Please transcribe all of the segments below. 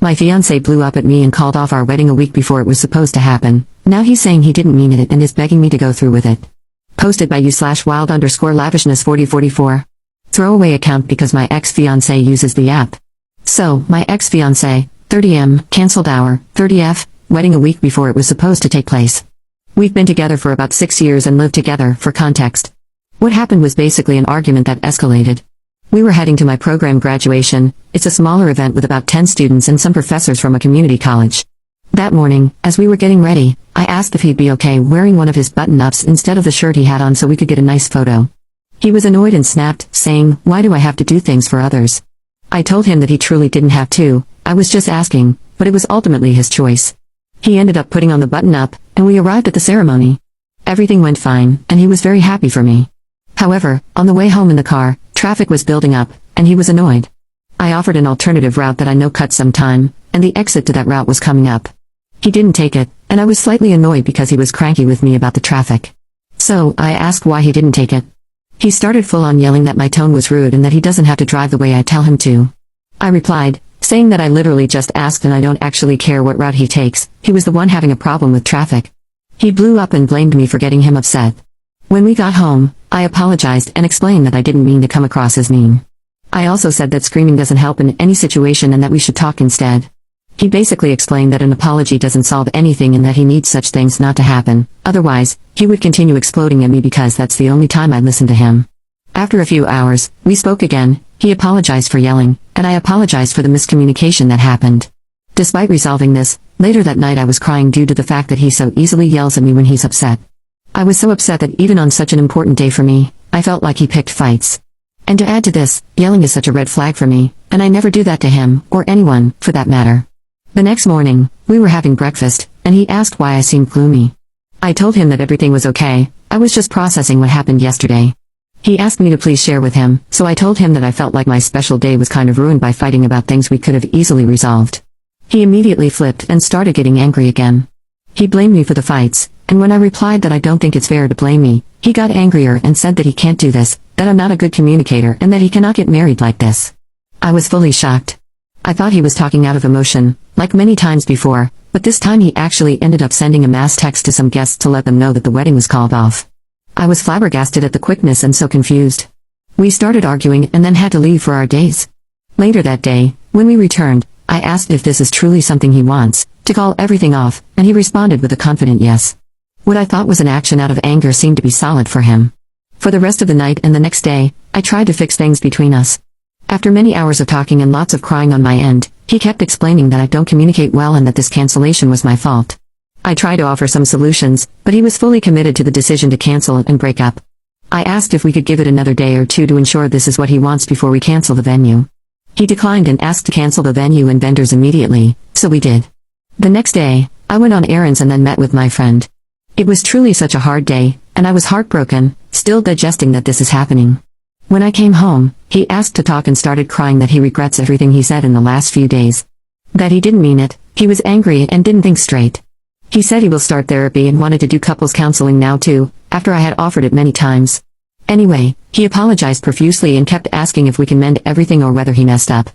My fiancé blew up at me and called off our wedding a week before it was supposed to happen. Now he's saying he didn't mean it and is begging me to go through with it. Posted by you/wild_lavishness4044. Throwaway account because my ex-fiancé uses the app. So, my ex-fiancé, 30M, cancelled our 30F wedding a week before it was supposed to take place. We've been together for about 6 years and lived together. For context, what happened was basically an argument that escalated. We were heading to my program graduation. It's a smaller event with about 10 students and some professors from a community college. That morning, as we were getting ready, I asked if he'd be okay wearing one of his button-ups instead of the shirt he had on so we could get a nice photo. He was annoyed and snapped, saying, "Why do I have to do things for others?" I told him that he truly didn't have to, I was just asking, but it was ultimately his choice. He ended up putting on the button-up, and we arrived at the ceremony. Everything went fine, and he was very happy for me. However, on the way home in the car, traffic was building up, and he was annoyed. I offered an alternative route that I know cuts some time, and the exit to that route was coming up. He didn't take it, and I was slightly annoyed because he was cranky with me about the traffic. So, I asked why he didn't take it. He started full-on yelling that my tone was rude and that he doesn't have to drive the way I tell him to. I replied, saying that I literally just asked and I don't actually care what route he takes. He was the one having a problem with traffic. He blew up and blamed me for getting him upset. When we got home, I apologized and explained that I didn't mean to come across as mean. I also said that screaming doesn't help in any situation and that we should talk instead. He basically explained that an apology doesn't solve anything and that he needs such things not to happen, otherwise, he would continue exploding at me because that's the only time I'd listen to him. After a few hours, we spoke again. He apologized for yelling, and I apologized for the miscommunication that happened. Despite resolving this, later that night I was crying due to the fact that he so easily yells at me when he's upset. I was so upset that even on such an important day for me, I felt like he picked fights. And to add to this, yelling is such a red flag for me, and I never do that to him, or anyone, for that matter. The next morning, we were having breakfast, and he asked why I seemed gloomy. I told him that everything was okay, I was just processing what happened yesterday. He asked me to please share with him, so I told him that I felt like my special day was kind of ruined by fighting about things we could have easily resolved. He immediately flipped and started getting angry again. He blamed me for the fights, and when I replied that I don't think it's fair to blame me, he got angrier and said that he can't do this, that I'm not a good communicator and that he cannot get married like this. I was fully shocked. I thought he was talking out of emotion, like many times before, but this time he actually ended up sending a mass text to some guests to let them know that the wedding was called off. I was flabbergasted at the quickness and so confused. We started arguing and then had to leave for our days. Later that day, when we returned, I asked if this is truly something he wants, to call everything off, and he responded with a confident yes. What I thought was an action out of anger seemed to be solid for him. For the rest of the night and the next day, I tried to fix things between us. After many hours of talking and lots of crying on my end, he kept explaining that I don't communicate well and that this cancellation was my fault. I tried to offer some solutions, but he was fully committed to the decision to cancel and break up. I asked if we could give it another day or two to ensure this is what he wants before we cancel the venue. He declined and asked to cancel the venue and vendors immediately, so we did. The next day, I went on errands and then met with my friend. It was truly such a hard day, and I was heartbroken, still digesting that this is happening. When I came home, he asked to talk and started crying that he regrets everything he said in the last few days. That he didn't mean it, he was angry and didn't think straight. He said he will start therapy and wanted to do couples counseling now too, after I had offered it many times. Anyway, he apologized profusely and kept asking if we can mend everything or whether he messed up.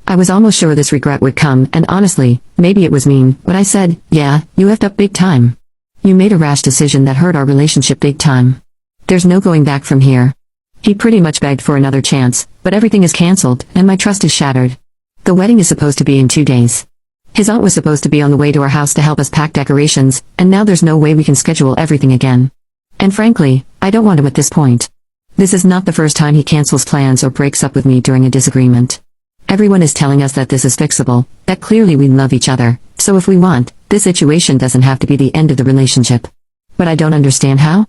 I was almost sure this regret would come, and honestly, maybe it was mean, but I said, yeah, you effed up big time. You made a rash decision that hurt our relationship big time. There's no going back from here. He pretty much begged for another chance, but everything is cancelled, and my trust is shattered. The wedding is supposed to be in 2 days. His aunt was supposed to be on the way to our house to help us pack decorations, and now there's no way we can schedule everything again. And frankly, I don't want him at this point. This is not the first time he cancels plans or breaks up with me during a disagreement. Everyone is telling us that this is fixable, that clearly we love each other, so if we want, this situation doesn't have to be the end of the relationship. But I don't understand how?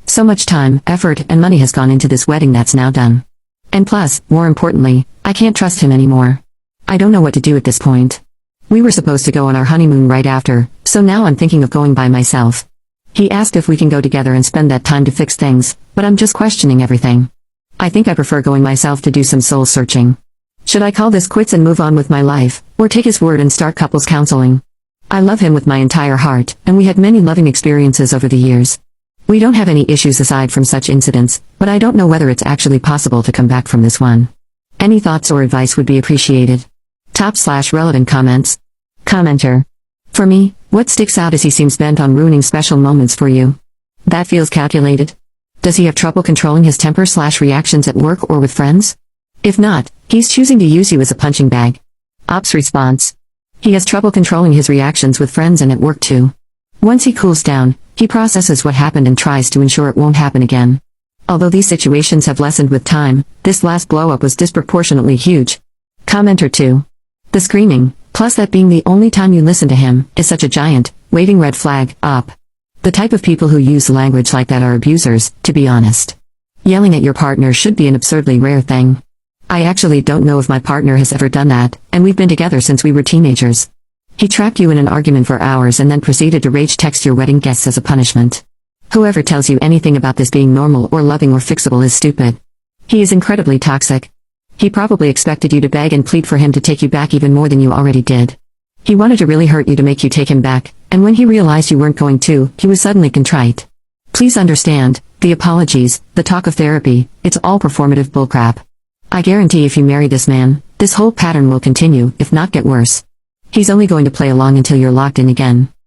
So much time, effort, and money has gone into this wedding that's now done. And plus, more importantly, I can't trust him anymore. I don't know what to do at this point. We were supposed to go on our honeymoon right after, so now I'm thinking of going by myself. He asked if we can go together and spend that time to fix things, but I'm just questioning everything. I think I prefer going myself to do some soul searching. Should I call this quits and move on with my life, or take his word and start couples counseling? I love him with my entire heart, and we had many loving experiences over the years. We don't have any issues aside from such incidents, but I don't know whether it's actually possible to come back from this one. Any thoughts or advice would be appreciated. /relevant comments. Commenter. For me, what sticks out is he seems bent on ruining special moments for you. That feels calculated. Does he have trouble controlling his temper/reactions at work or with friends? If not, he's choosing to use you as a punching bag. Ops response. He has trouble controlling his reactions with friends and at work too. Once he cools down, he processes what happened and tries to ensure it won't happen again. Although these situations have lessened with time, this last blow-up was disproportionately huge. Commenter 2. The screaming, plus that being the only time you listen to him, is such a giant, waving red flag, up. The type of people who use language like that are abusers, to be honest. Yelling at your partner should be an absurdly rare thing. I actually don't know if my partner has ever done that, and we've been together since we were teenagers. He trapped you in an argument for hours and then proceeded to rage text your wedding guests as a punishment. Whoever tells you anything about this being normal or loving or fixable is stupid. He is incredibly toxic. He probably expected you to beg and plead for him to take you back even more than you already did. He wanted to really hurt you to make you take him back, and when he realized you weren't going to, he was suddenly contrite. Please understand, the apologies, the talk of therapy, it's all performative bullcrap. I guarantee if you marry this man, this whole pattern will continue, if not get worse. He's only going to play along until you're locked in again.